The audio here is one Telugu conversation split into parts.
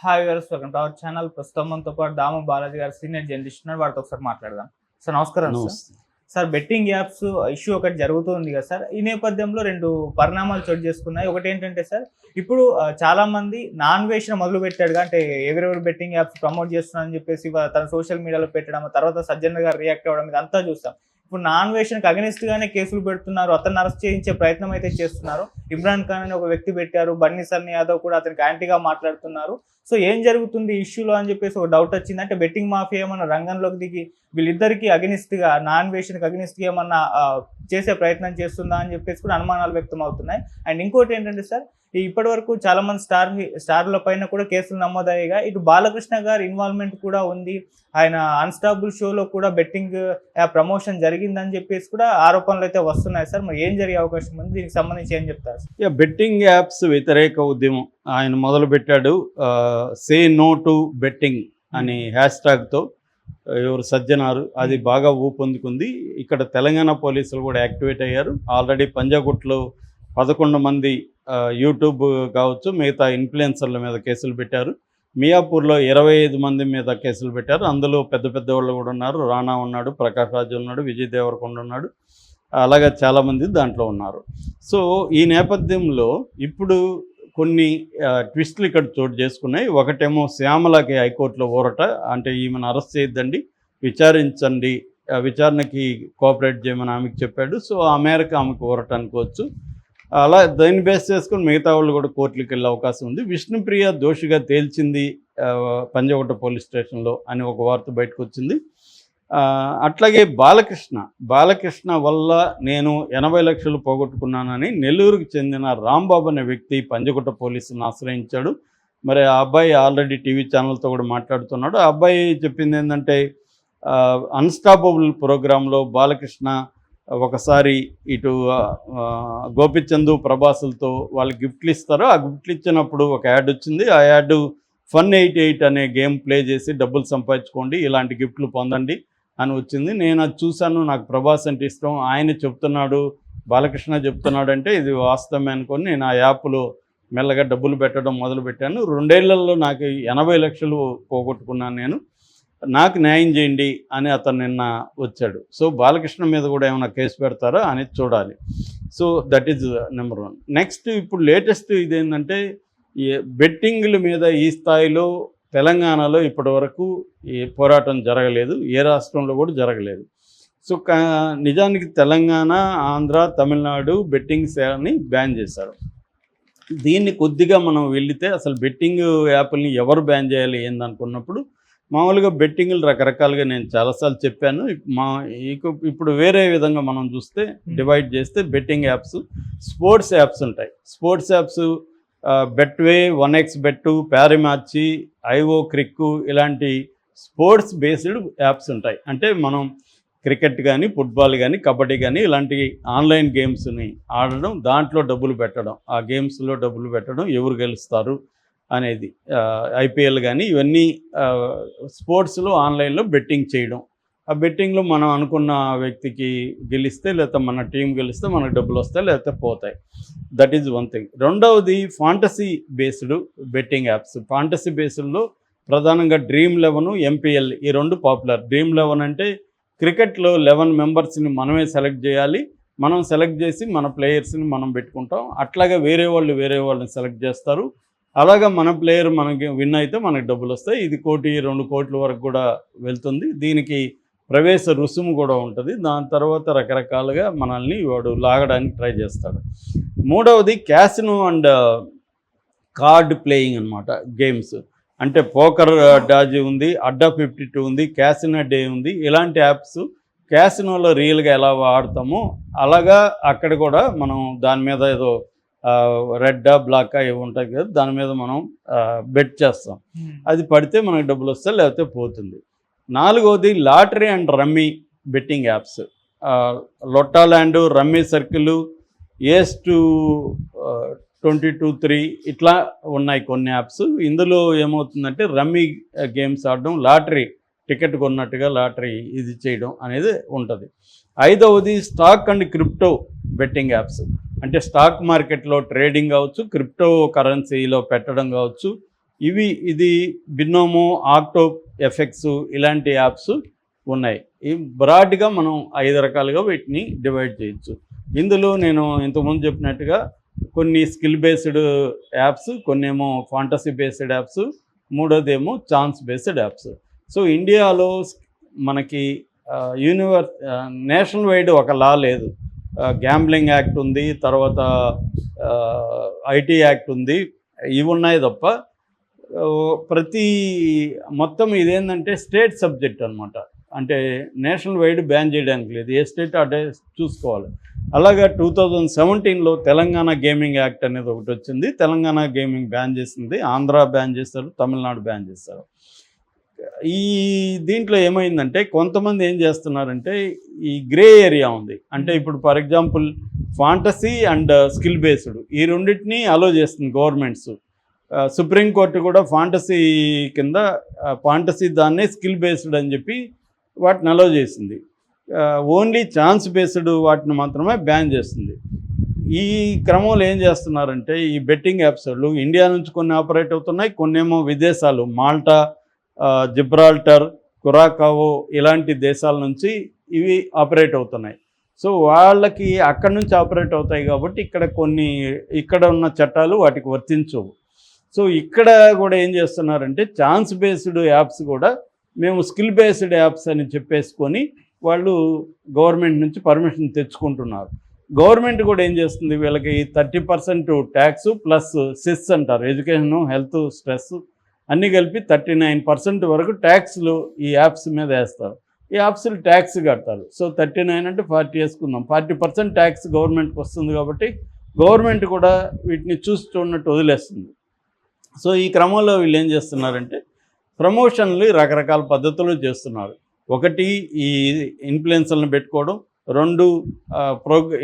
Hi viewers, welcome to our channel. ప్రస్తుతం మనతో పాటు దాము బాలాజీ గారు సీనియర్ జర్నలిస్ట్ ఉన్నారు. వారితో ఒకసారి మాట్లాడదాం. సార్ నమస్కారం. సార్ బెట్టింగ్ యాప్స్ ఇష్యూ ఒకటి జరుగుతుంది కదా సార్. ఈ నేపథ్యంలో రెండు పరిణామాలు చోటు చేసుకున్నాయి. ఒకటి ఏంటంటే సార్, ఇప్పుడు చాలా మంది నాన్ వేషన్ మొదలు పెట్టాడు, అంటే ఎవరెవరు బెట్టింగ్ యాప్స్ ప్రమోట్ చేస్తున్నారని చెప్పేసి తన సోషల్ మీడియాలో పెట్టడం, తర్వాత సజ్జన్ గారు రియాక్ట్ అవ్వడం, ఇదంతా చూస్తాం. ఇప్పుడు నాన్ వేషన్కి అగెనిస్ట్ గానే కేసులు పెడుతున్నారు, అతన్ని అరెస్ట్ చేయించే ప్రయత్నం అయితే చేస్తున్నారు. ఇమ్రాన్ ఖాన్ అని ఒక వ్యక్తి పెట్టారు, బన్నీ సన్నీ యాదవ్ కూడా అతనికి యాంటీగా మాట్లాడుతున్నారు. సో ఏం జరుగుతుంది ఇష్యూలో అని చెప్పేసి ఒక డౌట్ వచ్చింది. అంటే బెట్టింగ్ మాఫియా ఏమన్నా రంగంలోకి దిగి వీళ్ళిద్దరికి అగెనిస్ట్ గా, నాన్ వేషన్కి అగెనిస్ట్ గా ఏమన్నా చేసే ప్రయత్నం చేస్తుందా అని చెప్పేసి కూడా అనుమానాలు వ్యక్తం అవుతున్నాయి. అండ్ ఇంకోటి ఏంటంటే సార్, ఇప్పటి వరకు చాలా మంది స్టార్ల పైన కూడా కేసులు నమోదయ్యాయి. ఇటు బాలకృష్ణ గారి ఇన్వాల్వ్మెంట్ కూడా ఉంది. ఆయన అన్స్టాపుల్ షోలో కూడా బెట్టింగ్ ప్రమోషన్ జరిగిందని చెప్పేసి కూడా ఆరోపణలు అయితే వస్తున్నాయి సార్. మరి ఏం జరిగే అవకాశం ఉంది? దీనికి సంబంధించి ఏం చెప్తారు? బెట్టింగ్ యాప్స్ వ్యతిరేక ఉద్యమం ఆయన మొదలు పెట్టాడు. సే నో టు బెట్టింగ్ అని హ్యాష్ట్యాగ్తో ఎవరు సజ్జనారు, అది బాగా ఊపందుకుంది. ఇక్కడ తెలంగాణ పోలీసులు కూడా యాక్టివేట్ అయ్యారు. ఆల్రెడీ పంజాగుట్లో 11 మంది యూట్యూబ్ కావచ్చు మిగతా ఇన్ఫ్లుయెన్సర్ల మీద కేసులు పెట్టారు. మియాపూర్లో 25 మంది మీద కేసులు పెట్టారు. అందులో పెద్ద పెద్ద వాళ్ళు కూడా ఉన్నారు. రాణా ఉన్నాడు, ప్రకాష్ రాజు ఉన్నాడు, విజయ్ దేవరకొండ ఉన్నాడు, అలాగే చాలామంది దాంట్లో ఉన్నారు. సో ఈ నేపథ్యంలో ఇప్పుడు కొన్ని ట్విస్టులు ఇక్కడ చోటు చేసుకున్నాయి. ఒకటేమో శ్యామలకి హైకోర్టులో ఊరట, అంటే ఈమెను అరెస్ట్ చేయొద్దండి, విచారించండి, విచారణకి కోఆపరేట్ చేయమని ఆమెకు చెప్పాడు. సో ఆ మేరకు ఆమెకు ఊరట అనుకోవచ్చు. అలా దాన్ని బేస్ చేసుకుని మిగతా వాళ్ళు కూడా కోర్టులకు వెళ్ళే అవకాశం ఉంది. విష్ణుప్రియ దోషిగా తేల్చింది పంజాగుట్ట పోలీస్ స్టేషన్లో అని ఒక వార్త బయటకు వచ్చింది. అట్లాగే బాలకృష్ణ వల్ల నేను 80 లక్షలు పోగొట్టుకున్నానని నెల్లూరుకు చెందిన రాంబాబు అనే వ్యక్తి పంజాగుట్ట పోలీసులను ఆశ్రయించాడు. మరి ఆ అబ్బాయి ఆల్రెడీ టీవీ ఛానల్తో కూడా మాట్లాడుతున్నాడు. ఆ అబ్బాయి చెప్పింది ఏంటంటే, అన్స్టాపబుల్ ప్రోగ్రాంలో బాలకృష్ణ ఒకసారి ఇటు గోపిచందు ప్రభాసులతో వాళ్ళు గిఫ్ట్లు ఇస్తారు. ఆ గిఫ్ట్లు ఇచ్చినప్పుడు ఒక యాడ్ వచ్చింది. ఆ యాడ్ Fun88 అనే గేమ్ ప్లే చేసి డబ్బులు సంపాదించుకోండి, ఇలాంటి గిఫ్ట్లు పొందండి అని వచ్చింది. నేను అది చూశాను, నాకు ప్రభాస్ అంటే ఇష్టం, ఆయన చెప్తున్నాడు, బాలకృష్ణ చెప్తున్నాడు అంటే ఇది వాస్తవమే అనుకొని నేను ఆ యాప్లో మెల్లగా డబ్బులు పెట్టడం మొదలుపెట్టాను. 2 ఏళ్లలో నాకు 80 లక్షలు పోగొట్టుకున్నాను నేను, నాకు న్యాయం చేయండి అని అతను నిన్న వచ్చాడు. సో బాలకృష్ణ మీద కూడా ఏమైనా కేసు పెడతారా అనేది చూడాలి. So that is number 1. Next ఇప్పుడు లేటెస్ట్ ఇదేంటంటే, ఈ బెట్టింగ్ల మీద ఈ స్థాయిలో తెలంగాణలో ఇప్పటి వరకు ఈ పోరాటం జరగలేదు, ఏ రాష్ట్రంలో కూడా జరగలేదు. సో నిజానికి తెలంగాణ, ఆంధ్ర, తమిళనాడు బెట్టింగ్ సేవని బ్యాన్ చేశారు. దీన్ని కొద్దిగా మనం వెళితే అసలు బెట్టింగ్ యాప్ని ఎవరు బ్యాన్ చేయాలి ఏందనుకున్నప్పుడు, మామూలుగా బెట్టింగ్లు రకరకాలుగా నేను చాలాసార్లు చెప్పాను. ఇప్పుడు వేరే విధంగా మనం చూస్తే డివైడ్ చేస్తే బెట్టింగ్ యాప్స్, స్పోర్ట్స్ యాప్స్ ఉంటాయి. స్పోర్ట్స్ యాప్స్ బెట్వే, 1x బెట్టు, ప్యారిమార్చి, ఐఓ క్రిక్ ఇలాంటి స్పోర్ట్స్ బేస్డ్ యాప్స్ ఉంటాయి. అంటే మనం క్రికెట్ కానీ, ఫుట్బాల్ కానీ, కబడ్డీ కానీ ఇలాంటి ఆన్లైన్ గేమ్స్ని ఆడడం, దాంట్లో డబ్బులు పెట్టడం, ఆ గేమ్స్లో డబ్బులు పెట్టడం, ఎవరు గెలుస్తారు అనేది, ఐపీఎల్ కానీ ఇవన్నీ స్పోర్ట్స్లో ఆన్లైన్లో బెట్టింగ్ చేయడం. ఆ బెట్టింగ్లో మనం అనుకున్న వ్యక్తికి గెలిస్తే, లేకపోతే మన టీం గెలిస్తే మనకు డబ్బులు వస్తాయి, లేకపోతే పోతాయి. That is one thing. రెండవది fantasy based betting apps. Fantasy బేస్డ్లో ప్రధానంగా Dream11, MPL ఈ 2 పాపులర్. Dream11 అంటే క్రికెట్లో 11 మెంబర్స్ని మనమే సెలెక్ట్ చేయాలి, మనం సెలెక్ట్ చేసి మన ప్లేయర్స్ని మనం పెట్టుకుంటాం. అట్లాగే వేరే వాళ్ళని సెలెక్ట్ చేస్తారు. అలాగా మన ప్లేయర్ మనకి విన్ అయితే మనకి డబ్బులు వస్తాయి. ఇది 1 కోటి 2 కోట్ల వరకు కూడా వెళ్తుంది. దీనికి ప్రవేశ రుసుము కూడా ఉంటుంది. దాని తర్వాత రకరకాలుగా మనల్ని వాడు లాగడానికి ట్రై చేస్తాడు. మూడవది క్యాసినో అండ్ కార్డ్ ప్లేయింగ్ అనమాట, గేమ్స్. అంటే పోకర్ డాజీ ఉంది, అడ్డా 52 ఉంది, క్యాసినో డే ఉంది. ఇలాంటి యాప్స్ క్యాసినోలో రియల్గా ఎలా ఆడతామో అలాగా అక్కడ కూడా మనం దాని మీద ఏదో రెడ్డా బ్లాకా ఇవి ఉంటాయి కదా, దాని మీద మనం బెట్ చేస్తాం. అది పడితే మనకు డబ్బులు వస్తాయి, లేకపోతే పోతుంది. నాలుగవది lottery and rummy betting apps. Lottoland, Rummy Circle, ఏస్-2 22-3 ఇట్లా ఉన్నాయి కొన్ని యాప్స్. ఇందులో ఏమవుతుందంటే రమ్మీ గేమ్స్ ఆడడం, లాటరీ టికెట్ కొన్నట్టుగా లాటరీ ఇది చేయడం అనేది ఉంటుంది. ఐదవది stock and crypto betting apps. అంటే స్టాక్ మార్కెట్లో ట్రేడింగ్ కావచ్చు, క్రిప్టో కరెన్సీలో పెట్టడం కావచ్చు, ఇది బినోమో, ఆక్టో ఎఫెక్ట్స్ ఇలాంటి యాప్స్ ఉన్నాయి. ఈ బ్రాడ్గా మనం 5 రకాలుగా వీటిని డివైడ్ చేయొచ్చు. ఇందులో నేను ఇంతకుముందు చెప్పినట్టుగా కొన్ని స్కిల్ బేస్డ్ యాప్స్, కొన్ని ఏమో ఫాంటసీ బేస్డ్ యాప్స్, మూడోదేమో ఛాన్స్ బేస్డ్ యాప్స్. సో ఇండియాలో మనకి నేషనల్ వైడ్ ఒక లా లేదు. గ్యాంబ్లింగ్ యాక్ట్ ఉంది, తర్వాత ఐటీ యాక్ట్ ఉంది, ఇవి ఉన్నాయి తప్ప మొత్తం ఇదేంటంటే స్టేట్ సబ్జెక్ట్ అనమాట. అంటే నేషనల్ వైడ్ బ్యాన్ చేయడానికి లేదు, ఏ స్టేట్ అదే చూసుకోవాలి. అలాగా 2017లో తెలంగాణ గేమింగ్ యాక్ట్ అనేది ఒకటి వచ్చింది. తెలంగాణ గేమింగ్ బ్యాన్ చేసింది, ఆంధ్ర బ్యాన్ చేస్తారు, తమిళనాడు బ్యాన్ చేస్తారు. దీంట్లో ఏమైందంటే కొంతమంది ఏం చేస్తున్నారంటే ఈ గ్రే ఏరియా ఉంది. అంటే ఇప్పుడు for example fantasy and skill based ఈ రెండింటినీ అలో చేస్తుంది గవర్నమెంట్స్. సుప్రీంకోర్టు కూడా ఫాంటసీ కింద ఫాంటసీ దాన్నే స్కిల్ బేస్డ్ అని చెప్పి వాటిని అలో చేసింది. ఓన్లీ ఛాన్స్ బేస్డ్ వాటిని మాత్రమే బ్యాన్ చేస్తుంది. ఈ క్రమంలో ఏం చేస్తున్నారంటే ఈ బెట్టింగ్ యాప్స్ ఇండియా నుంచి కొన్ని ఆపరేట్ అవుతున్నాయి, కొన్నేమో విదేశాలు మాల్టా, జిబ్రాల్టర్, కురాకావో ఇలాంటి దేశాల నుంచి ఇవి ఆపరేట్ అవుతున్నాయి. సో వాళ్ళకి అక్కడి నుంచి ఆపరేట్ అవుతాయి కాబట్టి ఇక్కడ ఉన్న చట్టాలు వాటికి వర్తించవు. సో ఇక్కడ కూడా ఏం చేస్తున్నారంటే ఛాన్స్ బేస్డ్ యాప్స్ కూడా మేము స్కిల్ బేస్డ్ యాప్స్ అని చెప్పేసుకొని వాళ్ళు గవర్నమెంట్ నుంచి పర్మిషన్ తెచ్చుకుంటున్నారు. గవర్నమెంట్ కూడా ఏం చేస్తుంది, వీళ్ళకి 30% ట్యాక్స్ ప్లస్ సెస్ అంటారు, ఎడ్యుకేషను, హెల్త్, స్ట్రెస్ అన్నీ కలిపి 39% వరకు ట్యాక్స్లు ఈ యాప్స్ మీద వేస్తారు. ఈ యాప్స్లు ట్యాక్స్ కడతారు. సో 39 అంటే 40 వేసుకుందాం, 40% ట్యాక్స్ గవర్నమెంట్కి వస్తుంది. కాబట్టి గవర్నమెంట్ కూడా వీటిని చూస్తున్నట్టు వదిలేస్తుంది. సో ఈ క్రమంలో వీళ్ళు ఏం చేస్తున్నారంటే ప్రమోషన్లు రకరకాల పద్ధతులు చేస్తున్నారు. ఒకటి ఈ ఇన్ఫ్లుయెన్సర్లను పెట్టుకోవడం, 2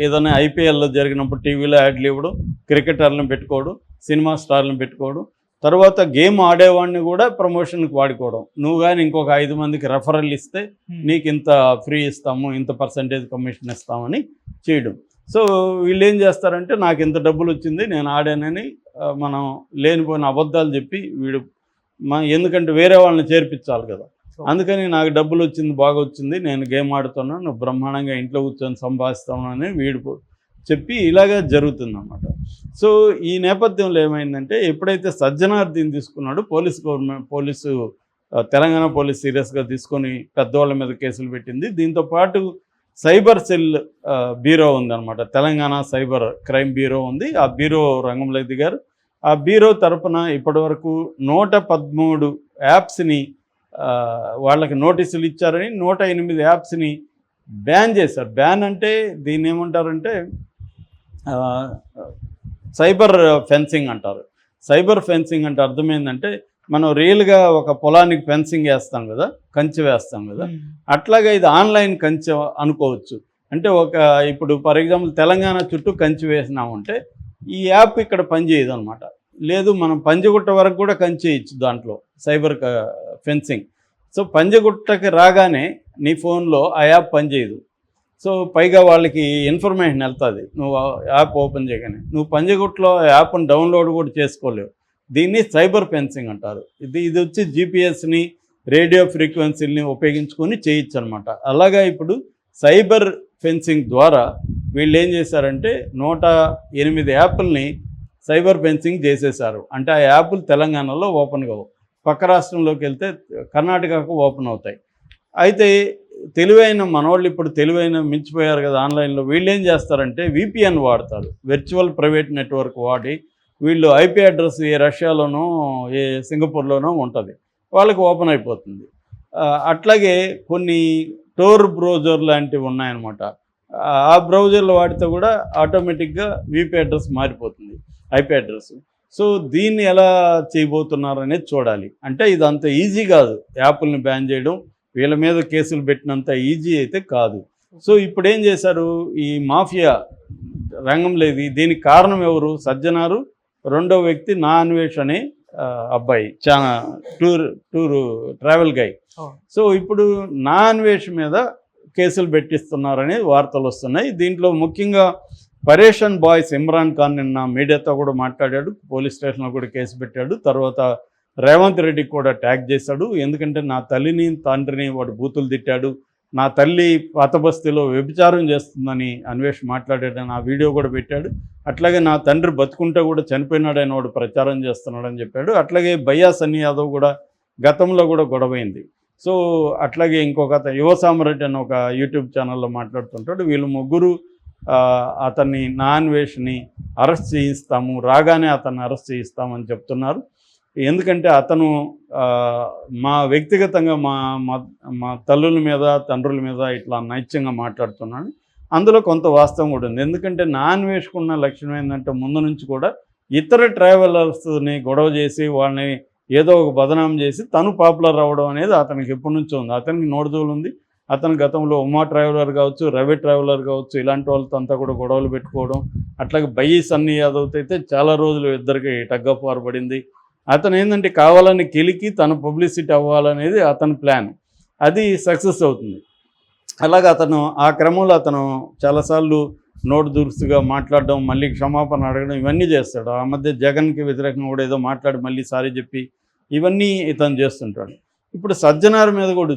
ఏదైనా ఐపీఎల్లో జరిగినప్పుడు టీవీలో యాడ్లు ఇవ్వడం, క్రికెటర్లను పెట్టుకోవడం, సినిమా స్టార్లను పెట్టుకోవడం, తర్వాత గేమ్ ఆడేవాడిని కూడా ప్రమోషన్కి వాడుకోవడం. నువ్వు కానీ ఇంకొక 5 మందికి రెఫరల్ ఇస్తే నీకు ఇంత ఫ్రీ ఇస్తాము, ఇంత పర్సంటేజ్ కమిషన్ ఇస్తామని చేయడం. సో వీళ్ళు ఏం చేస్తారంటే నాకు ఇంత డబ్బులు వచ్చింది, నేను ఆడానని మనం లేనిపోయిన అబద్ధాలు చెప్పి ఎందుకంటే వేరే వాళ్ళని చేర్పించాలి కదా, అందుకని నాకు డబ్బులు వచ్చింది, బాగా వచ్చింది, నేను గేమ్ ఆడుతున్నాను, నువ్వు బ్రహ్మాండంగా ఇంట్లో కూర్చొని సంపాదిస్తామని వీడు చెప్పి ఇలాగా జరుగుతుందన్నమాట. సో ఈ నేపథ్యంలో ఏమైందంటే ఎప్పుడైతే సజ్జనార్ దీన్ని తీసుకున్నాడో పోలీసు తెలంగాణ పోలీస్ సీరియస్గా తీసుకొని పెద్దవాళ్ళ మీద కేసులు పెట్టింది. దీంతోపాటు సైబర్ సెల్ బ్యూరో ఉందన్నమాట, తెలంగాణ సైబర్ క్రైమ్ బ్యూరో ఉంది. ఆ బ్యూరో రంగంలో దిగారు. ఆ బ్యూరో తరపున ఇప్పటివరకు 113 యాప్స్ని వాళ్ళకి నోటీసులు ఇచ్చారని 108 యాప్స్ని బ్యాన్ చేశారు. బ్యాన్ అంటే దీన్ని ఏమంటారంటే సైబర్ ఫెన్సింగ్ అంటారు. సైబర్ ఫెన్సింగ్ అంటే అర్థమైందంటే మనం రియల్గా ఒక పొలానికి ఫెన్సింగ్ వేస్తాం కదా, కంచె వేస్తాం కదా, అట్లాగా ఇది ఆన్లైన్ కంచె అనుకోవచ్చు. అంటే ఇప్పుడు ఫర్ ఎగ్జాంపుల్ తెలంగాణ చుట్టూ కంచె వేసినామంటే ఈ యాప్ ఇక్కడ పనిచేయదు అనమాట. లేదు మనం పంజగుట్ట వరకు కూడా కంచేయచ్చు దాంట్లో సైబర్ ఫెన్సింగ్. సో పంజగుట్టకి రాగానే నీ ఫోన్లో ఆ యాప్ పనిచేయదు. సో పైగా వాళ్ళకి ఇన్ఫర్మేషన్ వెళ్తుంది నువ్వు యాప్ ఓపెన్ చేయగానే. నువ్వు పంజగుట్టలో యాప్ని డౌన్లోడ్ కూడా చేసుకోలేవు. దీన్ని సైబర్ ఫెన్సింగ్ అంటారు. ఇది వచ్చి జీపీఎస్ని, రేడియో ఫ్రీక్వెన్సీని ఉపయోగించుకొని చేయొచ్చు అనమాట. అలాగా ఇప్పుడు సైబర్ ఫెన్సింగ్ ద్వారా వీళ్ళు ఏం చేశారంటే 108 యాప్ల్ని సైబర్ ఫెన్సింగ్ చేసేశారు. అంటే ఆ యాప్లు తెలంగాణలో ఓపెన్ కావు, పక్క రాష్ట్రంలోకి వెళ్తే కర్ణాటకకు ఓపెన్ అవుతాయి. అయితే తెలివైన మనోళ్ళు ఇప్పుడు మించిపోయారు కదా ఆన్లైన్లో. వీళ్ళు ఏం చేస్తారంటే విపిఎన్ వాడతారు, వర్చువల్ ప్రైవేట్ నెట్వర్క్ వాడి. వీళ్ళు ఐపీ అడ్రస్ ఏ రష్యాలోనో ఏ సింగపూర్లోనో ఉంటుంది, వాళ్ళకి ఓపెన్ అయిపోతుంది. అట్లాగే కొన్ని టోర్ బ్రౌజర్ లాంటివి ఉన్నాయన్నమాట. ఆ బ్రౌజర్లు వాడితే కూడా ఆటోమేటిక్గా విపి అడ్రస్ మారిపోతుంది, ఐపీ అడ్రస్. సో దీన్ని ఎలా చేయబోతున్నారు అనేది చూడాలి. అంటే ఇది అంత ఈజీ కాదు, యాప్ల్ని బ్యాన్ చేయడం వీళ్ళ మీద కేసులు పెట్టినంత ఈజీ అయితే కాదు. సో ఇప్పుడు ఏం చేశారు, ఈ మాఫియా రంగం లేదు. దీనికి కారణం ఎవరు? సజ్జనారు, రెండో వ్యక్తి నా అన్వేష్ అనే అబ్బాయి, చాలా టూర్ ట్రావెల్ గై. సో ఇప్పుడు నా అన్వేష్ మీద కేసులు పెట్టిస్తున్నారని వార్తలు వస్తున్నాయి. దీంట్లో ముఖ్యంగా పరేషన్ బాయ్స్ ఇమ్రాన్ ఖాన్ నిన్న మీడియాతో కూడా మాట్లాడాడు, పోలీస్ స్టేషన్లో కూడా కేసు పెట్టాడు. తర్వాత రేవంత్ రెడ్డికి కూడా ట్యాగ్ చేశాడు. ఎందుకంటే నా తల్లిని తండ్రిని వాడు బూతులు తిట్టాడు, నా తల్లి పాత బస్తీలో వ్యభిచారం చేస్తుందని అన్వేష్ మాట్లాడాడని ఆ వీడియో కూడా పెట్టాడు. అట్లాగే నా తండ్రి బతుకుంటే కూడా చనిపోయినాడని వాడు ప్రచారం చేస్తున్నాడని చెప్పాడు. అట్లాగే బయ్యా సన్నీ యాదవ్ కూడా గతంలో కూడా గొడవైంది. సో అట్లాగే ఇంకొక యువ సామ్రాట్ అని ఒక యూట్యూబ్ ఛానల్లో మాట్లాడుతుంటాడు. వీళ్ళు ముగ్గురు అతన్ని నా అన్వేష్ని అరెస్ట్ చేయిస్తాము, రాగానే అతన్ని అరెస్ట్ చేయిస్తామని చెప్తున్నారు. ఎందుకంటే అతను మా వ్యక్తిగతంగా మా తల్లుల మీద తండ్రుల మీద ఇట్లా నైత్యంగా మాట్లాడుతున్నాడు. అందులో కొంత వాస్తవం కూడా ఉంది. ఎందుకంటే నా అన్వేషకున్న లక్ష్యం ఏంటంటే ముందు నుంచి కూడా ఇతర ట్రావెలర్స్ని గొడవ చేసి వాళ్ళని ఏదో ఒక బదనాం చేసి తను పాపులర్ అవ్వడం అనేది అతనికి ఎప్పటి నుంచో ఉంది. అతనికి నోడుదోలు ఉంది. అతను గతంలో ఉమా ట్రావెలర్ కావచ్చు, రవి ట్రావెలర్ కావచ్చు, ఇలాంటి వాళ్ళతో అంతా కూడా గొడవలు పెట్టుకోవడం. అట్లాగే బయ్యి సన్నీ యాదవ్తో అయితే చాలా రోజులు ఇద్దరికి టగ్ ఆఫ్ వార్ పడింది. అతను ఏంటంటే కావాలని కెలికి తను పబ్లిసిటీ అవ్వాలనేది అతని ప్లాన్. అది సక్సెస్ అవుతుంది. అలాగే అతను ఆ క్రమంలో అతను చాలాసార్లు నోటు దురుసుగా మాట్లాడడం, మళ్ళీ క్షమాపణ అడగడం, ఇవన్నీ చేస్తాడు. ఆ మధ్య జగన్కి వ్యతిరేకంగా కూడా ఏదో మాట్లాడి మళ్ళీ సారీ చెప్పి ఇవన్నీ ఇతను చేస్తుంటాడు. ఇప్పుడు సజ్జనార్ మీద కూడా